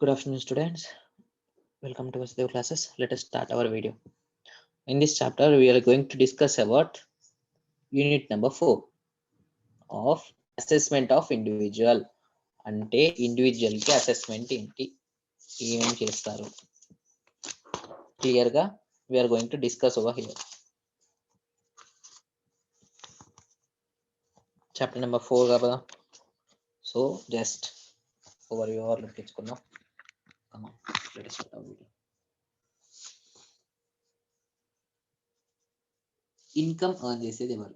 Good afternoon, students. Welcome to Vasudev classes. Let us start our video. In this chapter, we are going to discuss about unit number 4 of assessment of individual. అంటే individual కి assessment ఏంటి, ఏమేమి చేస్తారు, clear గా we are going to discuss over here. Chapter number 4 కదా. So just overview or లెక్కించుకుందాం. Come on, let us start our video. Income earn చేసేది ఎవరు?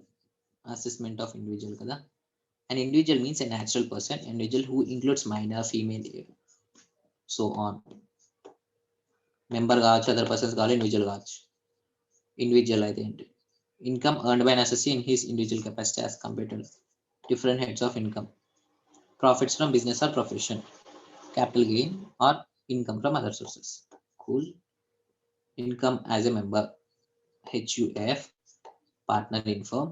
Assessment of individual కదా. An individual means a natural person, individual who includes minor, female, so on. Member కావచ్చు, other persons కావాలి, individual కావచ్చు. Individual అయితే ఏంటి? Income earned by an assessee in his individual capacity as compared to different heads of income. Profits from business or profession, capital gain or income from other sources. Cool. Income as a member, HUF, partner in firm,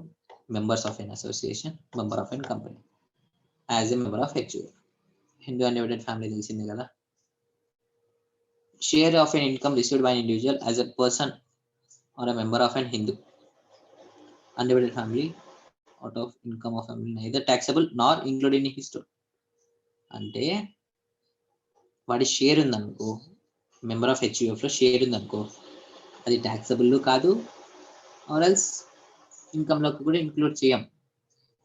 members of an association, member of a company. As a member of HUF, Hindu undivided family తెలిసిందే కదా. Share of an income received by an individual as a person or a member of an Hindu undivided family out of income of family neither taxable nor included in his total. అంటే వాడి share ఉందనుకో, member of హెచ్యుఎఫ్లో share ఉందనుకో, అది taxable కాదు, or else ఇన్కమ్లోకి కూడా include చేయం,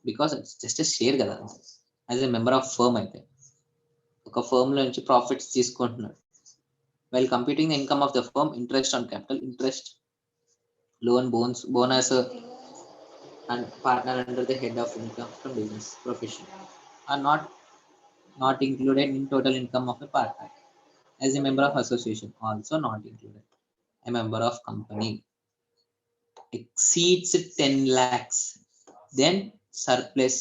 because just share కదా. As a member of firm అయితే ఒక ఫర్మ్లో నుంచి ప్రాఫిట్స్ తీసుకుంటున్నాడు. While computing the income of the firm, interest on capital, interest, loan, bonus and partner under the head of income from business profession are not included in total income of a partner. As a member of association, also not included. A member of company exceeds 10 lakhs, then surplus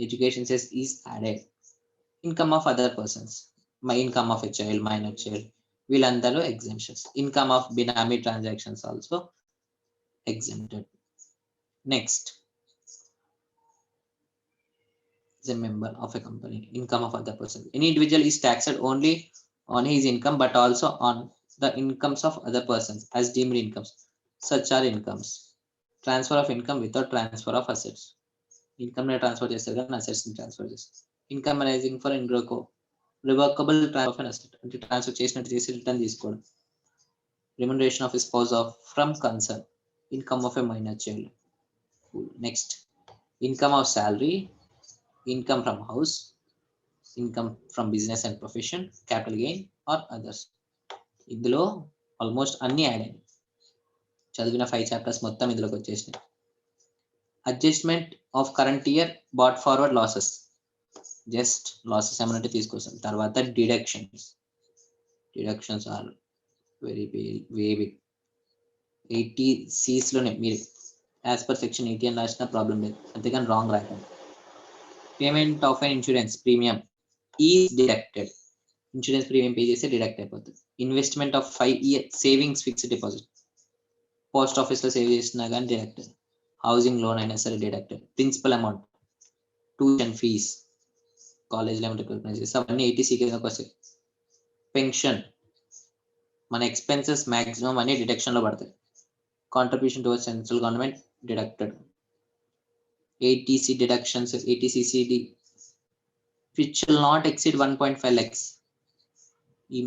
education cess is added. Income of other persons, my income of a child, minor child, వీళ్ళందరూ exemptions. Income of binary transactions also exempted. Next, is a member of a company. Income of other person, any individual is taxed only on his income but also on the incomes of other persons as deemed incomes. Such are incomes: transfer of income without transfer of assets. Income transfer చేస్తారు కానీ assets ని transfer చేస్తారు. Income arising for revocable transfer of an asset, అంటే transfer చేసినట్టు చేసి return తీసుకోవడం. Remuneration of a spouse of from concern. Income of a minor child. Next, income of salary, income from house, income from business and profession, capital gain or others. ఇందులో almost అన్ని add అయ్యాయి. చదివిన 5 chapters మొత్తం ఇందులోకి వచ్చేసినాయి. Adjustment of current year brought forward losses, just losses ఏమన్నట్టు తీసుకొస్తాం. తర్వాత deductions are very big. 80 C's మీరు యాజ్ పర్ సెక్షన్ 80 అని రాసిన ప్రాబ్లం లేదు, అంతేగాని రాంగ్ రాయకండి. Payment of an insurance premium is deducted. Insurance premium pay చేస్తే డిడక్ట్ అయిపోతుంది. Investment of 5 year savings fixed deposit, post ఆఫీస్లో సేవ్ చేసినా కానీ డిడక్టెడ్. హౌసింగ్ లోన్ అయినా సరే deducted. Principal amount, tuition fee, కాలేజ్లో ఏమైనా రికగ్నైజ్ చేస్తే అవన్నీ 80C కిందకి వస్తాయి. పెన్షన్, మన ఎక్స్పెన్సెస్ మ్యాక్సిమం అన్ని డిడక్షన్లో పడతాయి. Contribution towards central government deducted. 80C deductions, 80CCD which will not exceed 1.5 lakhs. ఈ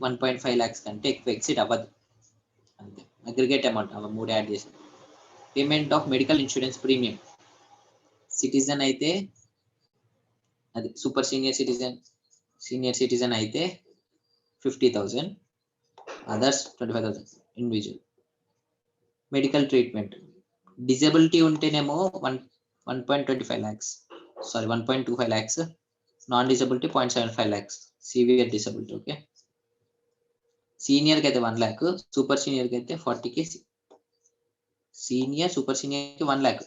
1.5 lakhs కంటే ఎక్కువ ఎక్సిడ్ అవ్వదు, అంతే. అగ్రిగేట్ అమౌంట్ అవి 3 యాడ్ చేసి. Payment of medical insurance premium, citizen అయితే అది సూపర్ సీనియర్ సిటిజన్ అయితే 50,000, others 25,000 individual. Medical treatment, disability ఉంటేనేమో 1.25 lakhs, sorry 1.25 lakhs, non disability 0.75 lakhs, severe disability. Okay, సీనియర్కి అయితే 1 lakh, సూపర్ సీనియర్కి అయితే 40K. సీనియర్ సూపర్ సీనియర్కి 1 lakh,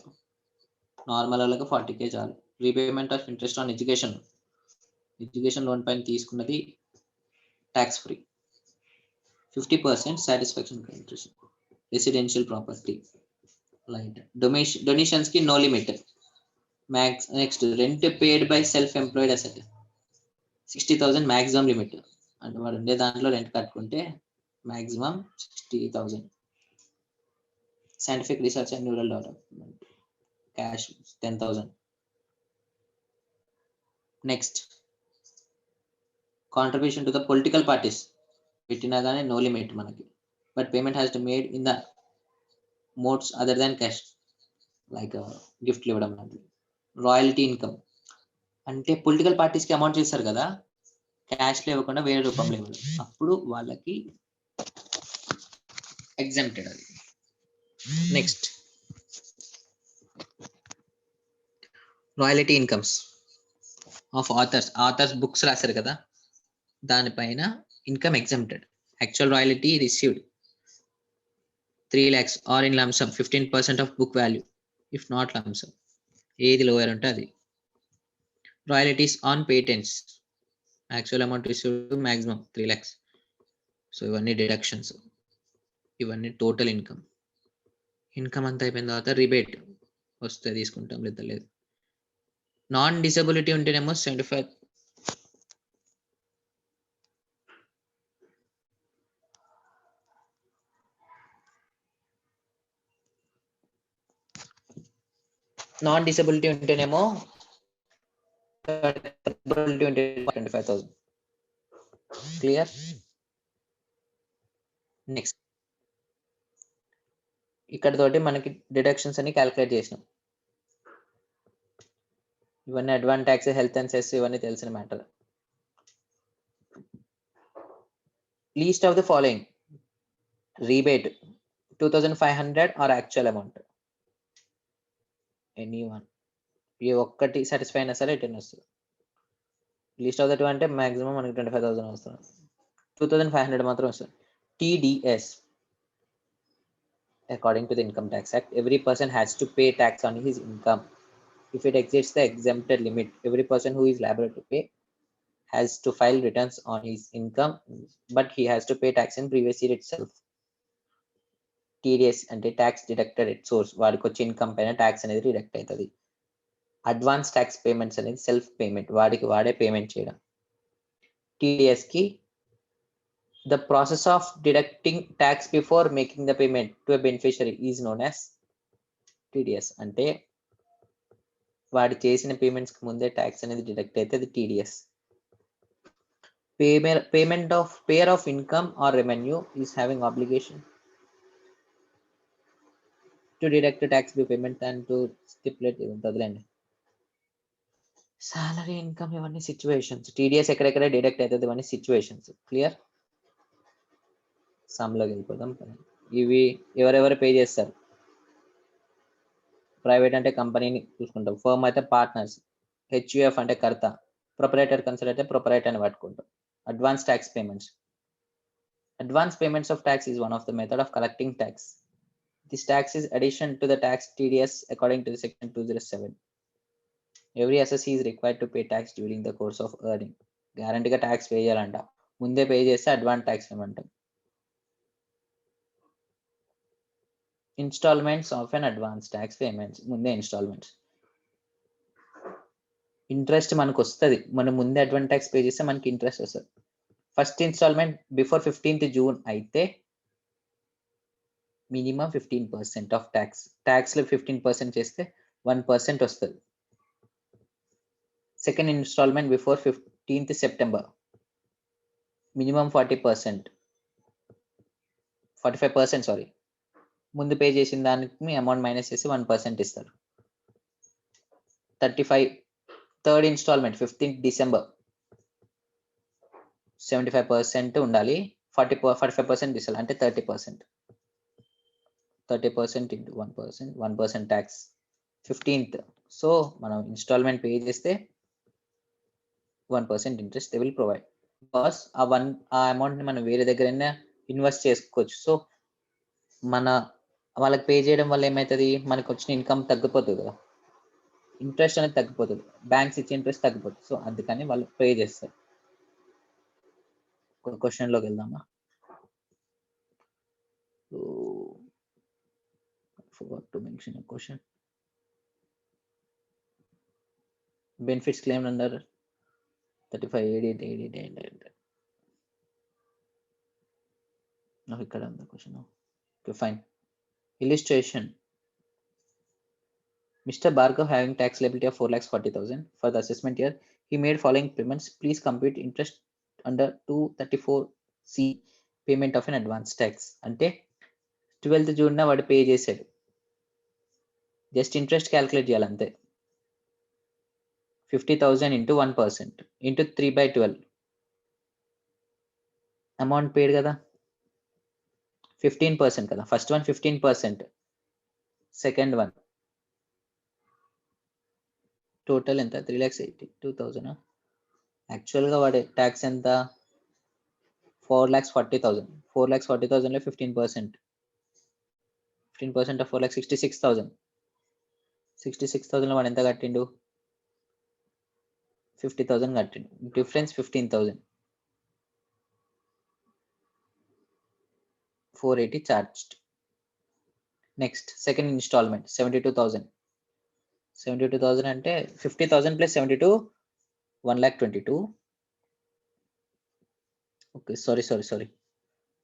నార్మల్ వాళ్ళకి 40K చాలు. Repayment of interest on education loan పైన తీసుకున్నది tax free. 50% satisfaction interest. Residential property light. Donations కి no limit. Next, rent paid by self employed asset, 60,000 maximum limit. అంటే వాడు ఉండే దాంట్లో రెంట్ కట్టుకుంటే maximum 60,000. Scientific research and neural development, cash 10,000. Next, contribution to the political parties. పెట్టినా కానీ no limit మనకి, but payment has to be made in the modes other than cash, like gift ఇవ్వడం లాంటివి. రాయల్టీ ఇన్కమ్ అంటే political పార్టీస్కి amount చేస్తారు కదా, క్యాష్లో ఇవ్వకుండా వేరే రూపంలో ఇవ్వడం, అప్పుడు వాళ్ళకి ఎగ్జామ్టెడ్ అది. Next, royalty incomes of authors books రాశారు కదా, దానిపైన income exempted. Actual royalty received 3 lakhs or in lump sum 15% of book value, if not lump sum. ఏది లోయర్ ఉంటే అది. Royalties on patents, actual amount received maximum 3 lakhs. So ఇవన్నీ deductions, ఇవన్నీ total income. Income అంతా అయిపోయిన తర్వాత rebate వస్తే తీసుకుంటాం, లేదా లేదు. నాన్ డిసబిలిటీ ఉంటేనేమో 75. నాన్ డిసబిలిటీ ఉంటేనేమో 25,000. క్లియర్? నెక్స్ట్, ఇక్కడ తోటి మనకి డిడక్షన్స్ అన్ని క్యాలిక్యులేట్ చేసినాం. ఇవన్నీ advance tax, health and cess, ఇవన్నీ తెలిసిన matter. Least of the following rebate 2,500 or actual amount, any one. ఈ ఒక్కటి సాటిస్ఫై అయినా సరే రిటర్న్ వస్తుంది. లీస్ట్ ఆఫ్ ద 2 అంటే మాక్సిమం మనకి 25,000 వస్తుంది, 2,500 మాత్రం వస్తుంది. TDS, according to the Income Tax Act, every person has to pay tax on his income. If it exceeds the exempted limit, every person who is liable to pay has to file returns on his income, but he has to pay tax in previous year itself. TDS అంటే tax deducted at source, వాడికి వచ్చే income పైన tax అనేది deduct అవుతుంది. Advance tax payments అనేది self payment, వాడికి వాడే payment చేయడం. TDS కి the process of deducting tax before making the payment to a beneficiary is known as TDS. అంటే వాడి చేసిన పేమెంట్స్ కి ముందే ట్యాక్స్ అనేది డిడక్ట్ అయితే అది TDS. payer of income or revenue is having obligation to deduct tax by payment and to stipulate వదిలేండి. Salary, income, ఇవన్నీ సిచ్యువేషన్స్. TDS ఎక్కడెక్కడ డిడక్ట్ అవుతుంది, ఇవన్నీ సిచ్యువేషన్స్. క్లియర్? సమ్లోకి వెళ్ళిపోదాం. ఇవి ఎవరెవరు పే చేస్తారు? ప్రైవేట్ అంటే కంపెనీని చూసుకుంటాం, ఫర్మ్ అయితే పార్ట్నర్స్, HUF అంటే కర్త, ప్రొపరేటర్ కన్సల్ట్ అయితే ప్రొపరేటర్ అని పట్టుకుంటాం. Advance tax payments. Advance payments of tax is one of the method of collecting tax. This tax is addition to the tax TDS according to the section 207. Every assessee is required to pay tax during the course of earning. Guaranteed tax pay చేయాలంట, ముందే pay చేస్తే advance tax payment. Instalments of an advance tax payments, ముందే instalments. Interest మనకు వస్తుంది, మనం ముందే advance tax pay చేస్తే మనకి ఇంట్రెస్ట్ వస్తుంది. First installment before 15th June అయితే మినిమం 15% ఆఫ్ ట్యాక్స్. ట్యాక్స్లో 15% చేస్తే 1% వస్తుంది. Second installment before 15th September minimum 40%, 45%, sorry, ముందు పే చేసిన దానికి మీ అమౌంట్ మైనస్ చేసి 1% ఇస్తారు. 35. థర్డ్ ఇన్స్టాల్మెంట్ 15th December 75% ఉండాలి, 45% ఇస్తారు, అంటే 30%. 30% into 1%, 1% ట్యాక్స్ 15th. సో మనం ఇన్స్టాల్మెంట్ పే చేస్తే 1% interest they will provide. Because ఆ అమౌంట్ని మనం వేరే దగ్గరైనా ఇన్వెస్ట్ చేసుకోవచ్చు. సో వాళ్ళకి పే చేయడం వల్ల ఏమవుతుంది, మనకు వచ్చిన ఇన్కమ్ తగ్గిపోతుంది కదా, ఇంట్రెస్ట్ అనేది తగ్గిపోతుంది, బ్యాంక్స్ ఇచ్చే ఇంట్రెస్ట్ తగ్గిపోతుంది. సో అందుకని వాళ్ళు పే చేస్తారు. క్వశ్చన్లోకి వెళ్దామా? Forgot to mention a question. Benefits claimed under 35 ఇక్కడ ఉంది question. Okay fine. Illustration. Mr. Bhargav having tax liability of 4,40,000 for the assessment year. He made following payments. Please compute interest under 234C payment of an advance tax. అంటే 12th June వాడు pay చేశాడు. Just interest calculate చేయాలి అంతే. 50,000 into 1% into 3/12. Amount పేడ్ కదా 15% కదా. First one 15%, second one total ఎంత 3,82,000. యాక్చువల్గా వాడి ట్యాక్స్ ఎంత 4,40,000. 4,40,000లో 15%. 15% ఆఫ్ 4,66,000. 66,000లో వాడు ఎంత కట్టిండు 50,000 కట్టిండు. Difference 15,000. 480 charged. Next, second installment 72,000. 72,000 అంటే 50,000 plus 72 1,22,000. Okay, sorry.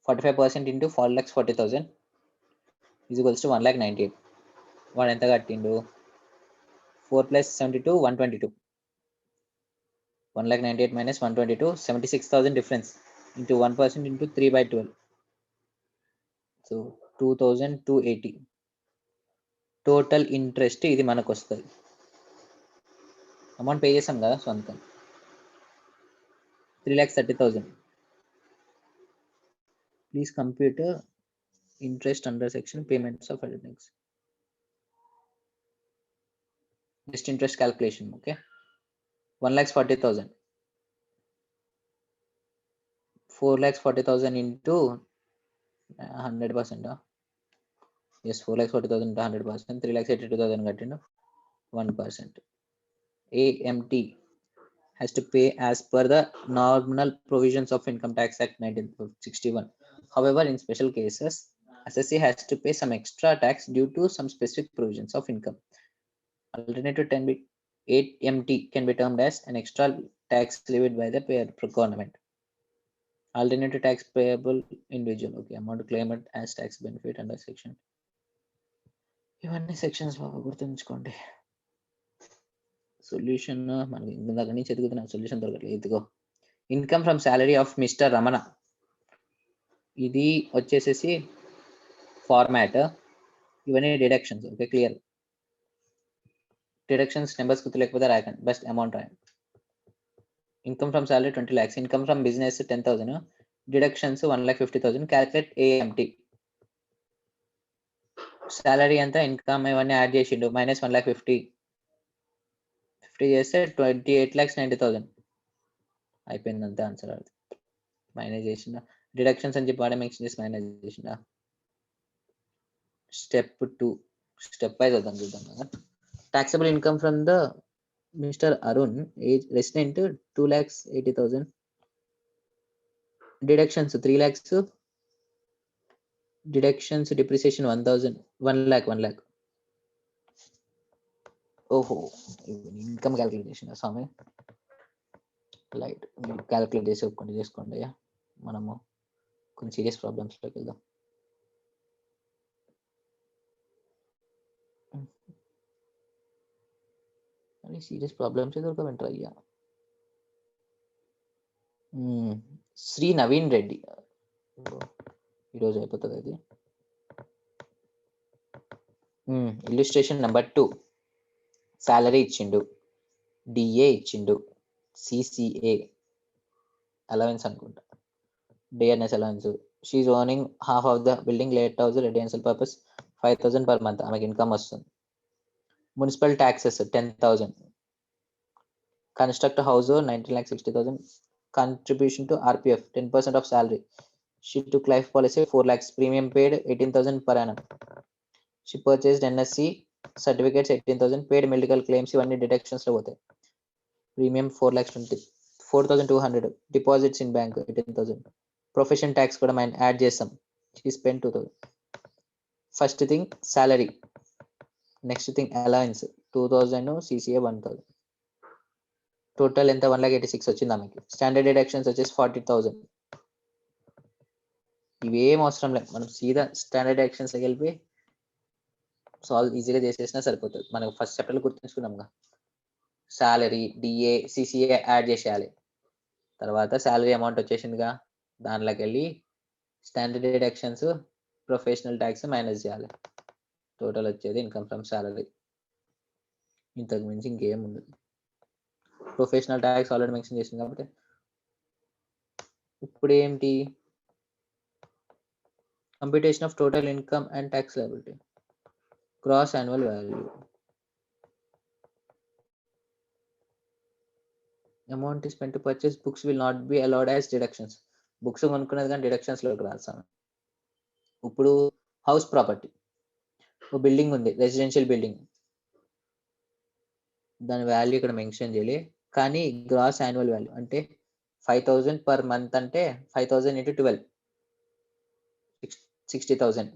45% into 4,40,000 is equals to 1,98,000. వాడు ఎంత కట్టిండు 4 plus 72 122. 1,98,000 minus 122, 76,000 difference into 1% into 3/12. So 2,280 total interest ఇది మనకు వస్తుంది. అమౌంట్ పే చేసాం కదా సొంతం 3,30,000. Please compute interest under section payments of advance. Just interest calculation. Okay 1,40,000. 4,40,000 into 100%. Yes, 4,40,000 into 100%. 3,82,000 కట్టిండు 1%. AMT has to pay as per the nominal provisions of Income Tax Act 1961. However, in special cases, assessee has to pay some extra tax due to some specific provisions of income. Alternative 8MT can be termed as an extra tax levied by the government. Alternative tax payable individual. Okay, amount claimed as tax benefit under section. ఇవన్నీ sections బాగా గుర్తుంచుకోండి. Solution మనకి ఇందాక నుంచి ఎదుగుతున్న solution దొరకట్లేదు. ఇదిగో income from salary of mister Ramana. ఇది వచ్చేసేసి ఫార్మాట్. ఇవన్నీ deductions. Okay clear. Deductions numbers గుర్తు లేకపోతే రాయకండి, బెస్ట్ అమౌంట్ రాయండి. Income from salary 20 lakhs. Income from business 10,000. Deductions 1,50,000. Calculate AMT. Salary అంతా ఇన్కమ్ ఇవన్నీ యాడ్ చేసిండు మైనస్ 1,50,000. 50 చేస్తే 28,90,000 అయిపోయింది అంతే ఆన్సర్. అది మైనస్ చేసిన డిడక్షన్స్ అని చెప్పి వాడే మెన్షన్ చేసి మైనస్ చేసిన. స్టెప్ 2 స్టెప్ వైజ్ వద్దాం చూద్దాం కదా. taxable income from the Mr. Arun, age resident 2,80,000. Deductions 3 lakhs. Deductions depreciation 1,000. 1 lakh. ఓహో ఇన్కమ్ క్యాల్కులేషన్ స్వామి. లైట్ క్యాల్కులేట్ చేసి చేసుకోండి. మనము కొన్ని సీరియస్ ప్రాబ్లమ్స్లోకి వెళ్దాం. అని సీరియస్ ప్రాబ్లమ్స్ దొరకమంటారు అయ్యా. శ్రీ నవీన్ రెడ్డి ఈరోజు అయిపోతుంది అది. Illustration number 2. సాలరీ ఇచ్చిండు, డిఏ ఇచ్చిండు, CCA అలవెన్స్ అనుకుంటా, DNS allowance. She owning half of the building let house residential purpose 5,000 per month. ఆమెకి ఇన్కమ్ వస్తుంది. Municipal taxes 10,000. Construct house 19,60,000. contribution to RPF 10% of salary. She took life policy 4 lakhs. Premium paid 18,000 per annum. She purchased NSC certificates 18,000. Paid medical claims ఇవన్నీ deductions లో పోతాయి. Premium 4,200. Deposits in bank 18,000. Profession tax కూడా మనం add చేస్తాం. She spent 2,000. First thing salary. Next thing allowance 2,000. CCA 1,000. Total ఎంత 1,86,000 వచ్చింది ఆమెకి. Standard deductions వచ్చేసి 40,000. ఇవేం అవసరం లేదు, మనం సీదా స్టాండర్డ్ డిడక్షన్స్ వెళ్ళి సాల్వ్ ఈజీగా చేసేసినా సరిపోతుంది. మనకు ఫస్ట్ చాప్టర్లో గుర్తుంచుకున్నాంగా, సాలరీ డిఏ సిసిఏ యాడ్ చేసేయాలి. తర్వాత శాలరీ అమౌంట్ వచ్చేసిందిగా, దాంట్లోకి వెళ్ళి standard deductions professional tax minus చేయాలి. టోటల్ వచ్చేది ఇన్కమ్ ఫ్రమ్ సాలరీ. ఇంతకు మించి ఇంకేం ఉండదు. ప్రొఫెషనల్ ట్యాక్స్ ఆల్రెడీ మెన్షన్ చేసింది కాబట్టి ఇప్పుడు ఏంటి, computation of total income and tax liability, gross annual value, amount is spent to purchase books will not be allowed as deductions. Books కొనుక్కున్నది కానీ డిడక్షన్స్ లోకి రాస్తాను. ఇప్పుడు హౌస్ ప్రాపర్టీ, ఒక బిల్డింగ్ ఉంది, రెసిడెన్షియల్ బిల్డింగ్, దాని వాల్యూ ఇక్కడ మెన్షన్ చేయాలి. కానీ గ్రాస్ యాన్యువల్ వాల్యూ అంటే 5,000 పర్ మంత్, అంటే 5,000 into 12 60,000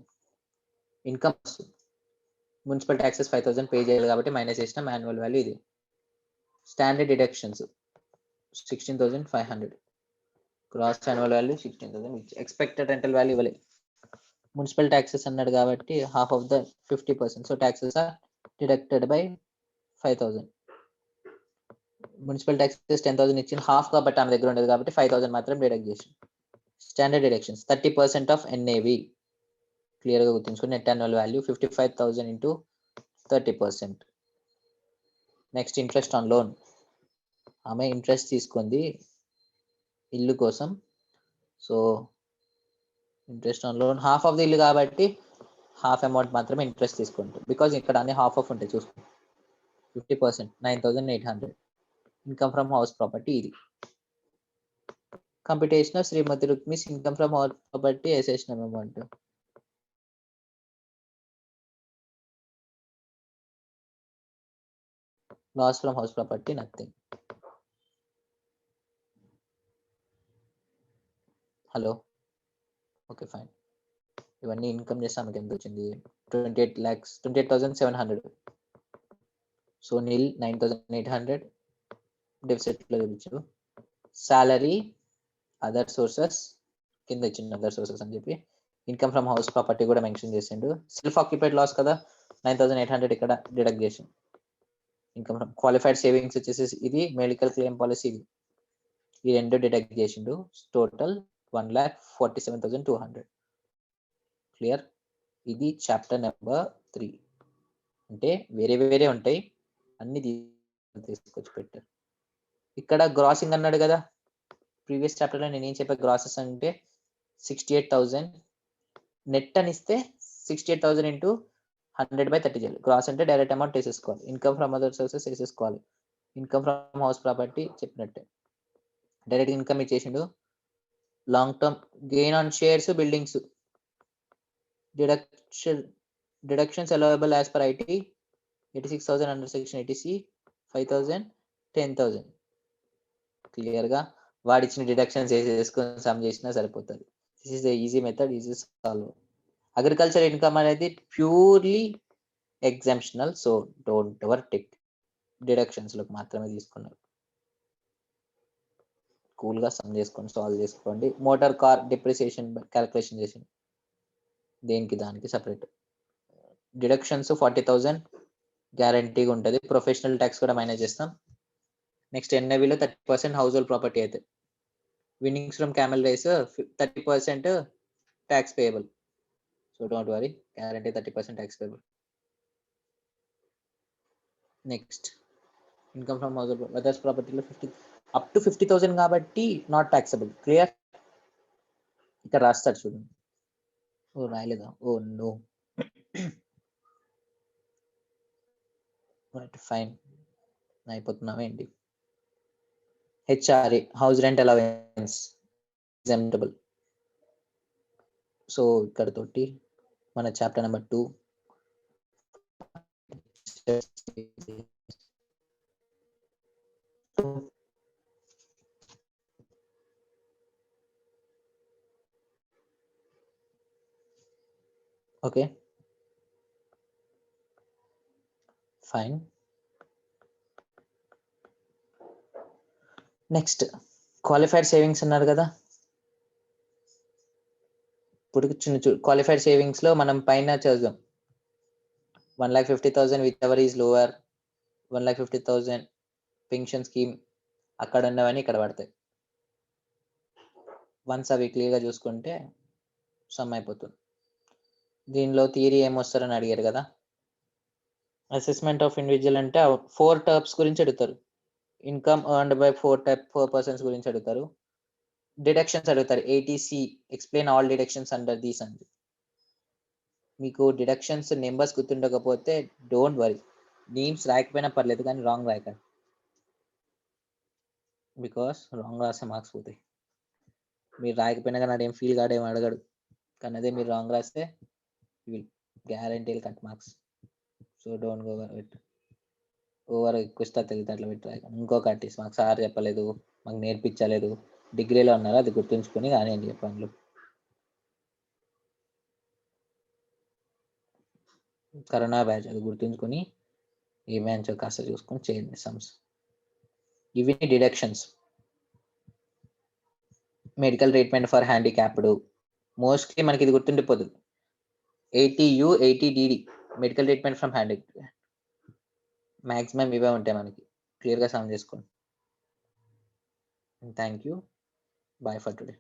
income. Municipal taxes 5,000 pay చేయాలి కాబట్టి మైనస్ చేసిన యాన్యువల్ వాల్యూ ఇది. Standard deductions 16,500, gross annual value 16,000. Expected rental value ఇవ్వలేదు. మున్సిపల్ ట్యాక్సెస్ అన్నాడు కాబట్టి half of the 50%. So taxes are deducted by 5,000. Municipal taxes 10,000 ఇచ్చింది, హాఫ్ కాబట్టి ఆమె దగ్గర ఉండదు కాబట్టి 5,000 మాత్రం డిడక్ట్ చేసి. స్టాండర్డ్ డిడక్షన్స్ 30% ఆఫ్ ఎన్ఏవి, క్లియర్గా గుర్తుంచుకుని. Net annual value 55,000 into 30%. Next interest on loan, ఆమె ఇంట్రెస్ట్ తీసుకుంది ఇల్లు కోసం. So interest on loan half of the ఇల్లు కాబట్టి హాఫ్ అమౌంట్ మాత్రమే ఇంట్రెస్ట్ తీసుకుంటాం, బికాజ్ ఇక్కడ అన్ని హాఫ్ ఆఫ్ ఉంటాయి చూసుకో. 50% 9,800 ఇన్కమ్ ఫ్రమ్ హౌస్ ప్రాపర్టీ. ఇది కంప్యూటేషన్ ఆఫ్ శ్రీమతి రుక్మిస్ ఇన్కమ్ ఫ్రమ్ హౌస్ ప్రాపర్టీ వేసేసిన amount. Loss from house property nothing. Hello, okay fine. ఇవన్నీ ఇన్కమ్ చేస్తే ఆమెకి ఎంత వచ్చింది, 28,700. సో నిల్ 9,800 డెఫిసిట్ లో చూపించారు. సాలరీ అదర్ సోర్సెస్ కింద ఇచ్చింది, అదర్ సోర్సెస్ అని చెప్పి. ఇన్కమ్ ఫ్రమ్ హౌస్ ప్రాపర్టీ కూడా మెన్షన్ చేసిండు. సెల్ఫ్ ఆక్యుపైడ్ లాస్ కదా, 9,800 ఇక్కడ డిడక్ట్ చేసి. ఇన్కమ్ ఫ్రమ్ క్వాలిఫైడ్ సేవింగ్స్ వచ్చేసి ఇది, మెడికల్ క్లెయిమ్ పాలసీ ఇది, ఈ రెండు డిడక్ట్ చేసిండు. టోటల్ 1,47,200. క్లియర్. ఇది చాప్టర్ నెంబర్ 3. అంటే వేరే వేరే ఉంటాయి, అన్ని తీసుకొచ్చి పెట్టారు. ఇక్కడ గ్రాసింగ్ అన్నాడు కదా, ప్రీవియస్ చాప్టర్లో నేను ఏం చెప్పా, గ్రాసెస్ అంటే 68,000 నెట్ అని ఇస్తే 68,000 into 100/30 చేయాలి. గ్రాస్ అంటే డైరెక్ట్ అమౌంట్ వేసేసుకోవాలి. ఇన్కమ్ ఫ్రమ్ అదర్ సోర్సెస్ వేసేసుకోవాలి. ఇన్కమ్ ఫ్రమ్ హౌస్ ప్రాపర్టీ చెప్పినట్టే డైరెక్ట్ ఇన్కమ్ ఇచ్చేసిండు. Long term gain on shares buildings, deductions allowable as per IT 86,000 under section 80C, 5,000, 10,000. క్లియర్గా వాడిచ్చిన డిడక్షన్స్ వేసేసుకొని సమ్ చేసినా సరిపోతుంది. This is the easy method, easy solve. Agriculture income అనేది purely exemptional, so don't ever take. డిడక్షన్స్లోకి మాత్రమే తీసుకున్నారు. కూల్గా some చేసుకొని సాల్వ్ చేసుకోండి. మోటార్ కార్ డిప్రిసియేషన్ క్యాలిక్యులేషన్ చేసి దేనికి దానికి సపరేట్. డిడక్షన్స్ 40,000 గ్యారంటీగా ఉంటుంది. ప్రొఫెషనల్ ట్యాక్స్ కూడా మైనస్ చేస్తాం. నెక్స్ట్ ఎన్ఐవిలో 30% హౌస్ హోల్డ్ ప్రాపర్టీ అయితే, winnings from camel race 30% tax payable. So don't worry, guarantee 30% tax payable. Next income from house hold others ప్రాపర్టీలో అప్ టు 50,000 కాబట్టి నాట్ ట్యాక్సబుల్. క్లియర్. ఇక్కడ రాస్తాడు చూడండి. ఓ రాయలేదా, ఓ నో. రైట్ ఫైన్, అయిపోతున్నావా ఏంటి. HRA house rent allowance exemptable. So ఇక్కడ తోటి మన chapter number 2 okay fine. Next qualified savings అన్నారు కదా. ఇప్పుడు చిన్న క్వాలిఫైడ్ సేవింగ్స్ లో మనం పైన చదువుదాం. 1,50,000 which ever is lower, 1,50,000 pension scheme, అక్కడ ఉన్నవన్నీ ఇక్కడ పడతాయి. వన్స్ అవి క్లియర్గా చూసుకుంటే సమ్ అయిపోతుంది. దీనిలో థియరీ ఏమొస్తారని అడిగారు కదా. అసెస్మెంట్ ఆఫ్ ఇండివిజువల్ అంటే 4 టర్మ్స్ గురించి అడుగుతారు. ఇన్కమ్ ఎర్న్డ్ బై 4 పర్సన్స్ గురించి అడుగుతారు. డిడక్షన్స్ అడుగుతారు. Eighty C explain all deductions under these అండి. మీకు డిడక్షన్స్ నెంబర్స్ గుర్తుండకపోతే డోంట్ వరీ, నేమ్స్ రాయకపోయినా పర్లేదు కానీ రాంగ్ రాయకండి, బికాస్ రాంగ్ రాస్తే మార్క్స్ పోతాయి. మీరు రాయకపోయినా కానీ అదేం ఫీల్ కాడేం అడగడు, కానీ అదే మీరు రాంగ్ రాస్తే will guarantee cut marks. So don't go with over ఎక్కువ తెలియదు అట్లా పెట్టి రాయకండి. ఇంకొకటి మాకు సార్ చెప్పలేదు, మాకు నేర్పించలేదు, డిగ్రీలో ఉన్నారో అది గుర్తుంచుకొని కానివ్వండి చెప్పండి. కరోనా బ్యాచ్ అది గుర్తుంచుకొని ఏ బ్యాచ్ కాస్త చూసుకొని చేయండి సమ్స్. ఇవి deductions. Medical treatment for handicapped, mostly మనకి ఇది గుర్తుండిపోతుంది. 80U 80DD medical treatment from handicap. Maximum ఇవే ఉంటాయి మనకి, క్లియర్గా సమ్ చేసుకోండి. Thank you, bye for today.